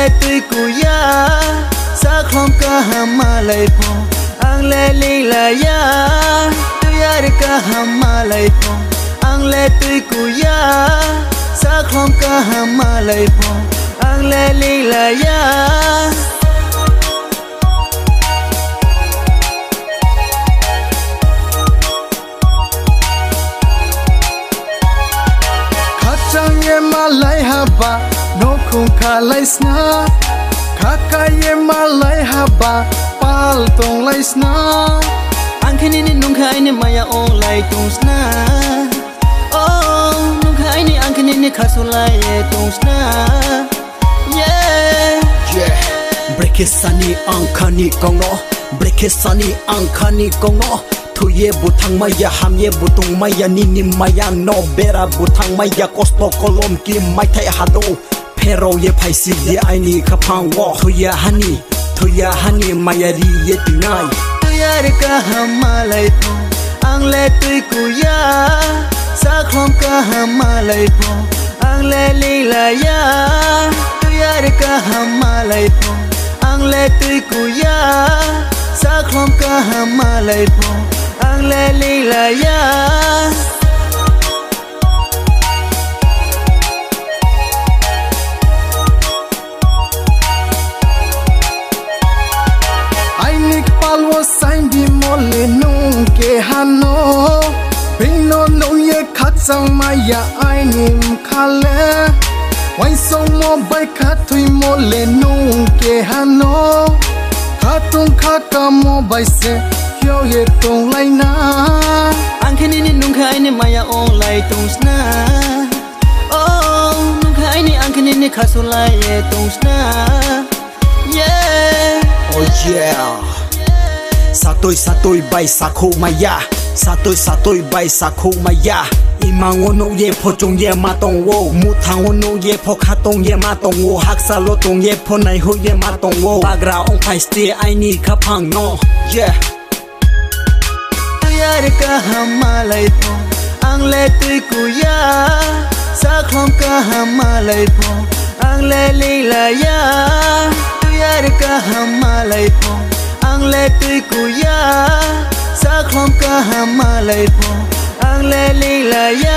lệ tươi cuya sa không ca hama lại po ang lệ li la ya tuya de ca hama lại po ang lệ tươi cuya sa không ca hama lại po ang lệ li la ya ye malai haba no khung kha lai sna khaka ye malai haba pal tong lai sna ang khini ni nung khai ni maya ong lai tong sna oh nung khai ni ang khini ni khasu lai ye tong sna yeah break it sunny ang khani kong no break it sunny ang khani kong no ye butang maya ham ye butung maya nini maya no bera butang maya kosto kolom ki mai thai hado pero ye phaisi ye aini khapang wo thuya hani maya ri ye tinai tuya de ka hama lai po ang le tui kuya sa khom ka hama lai po ang le li la ya tuya de ka hama lai po ang le tui kuya sa khom ka hama lai po ang lệ li la ya ai nik palwo sain bi mole nung ke hano bino no ye khat sang maya ai nim khale wai song mo bai khat thui mole nung ke hano khatung khaka mo bai se yo ye tong lai na ang khini ni nung khai ni maya ong lai tong sna oh nung khai ni ang khini ni khasu lai ye tong sna yeah oh yeah satoi bai sakho maya satoi bai sakho maya imang wono ye phojong ye ma tong wo mu thang wono ye pho kha tong ye ma tong wo haksa lo tong ye pho nai ho ye ma tong wo bagra ong phai ste ai ni kha phang no yeah de ka hama lai po ang le tui kuya sa khom ka hama lai po ang le li la ya tuya de ka hama lai po ang le tui kuya sa khom ka hama lai po ang le li la ya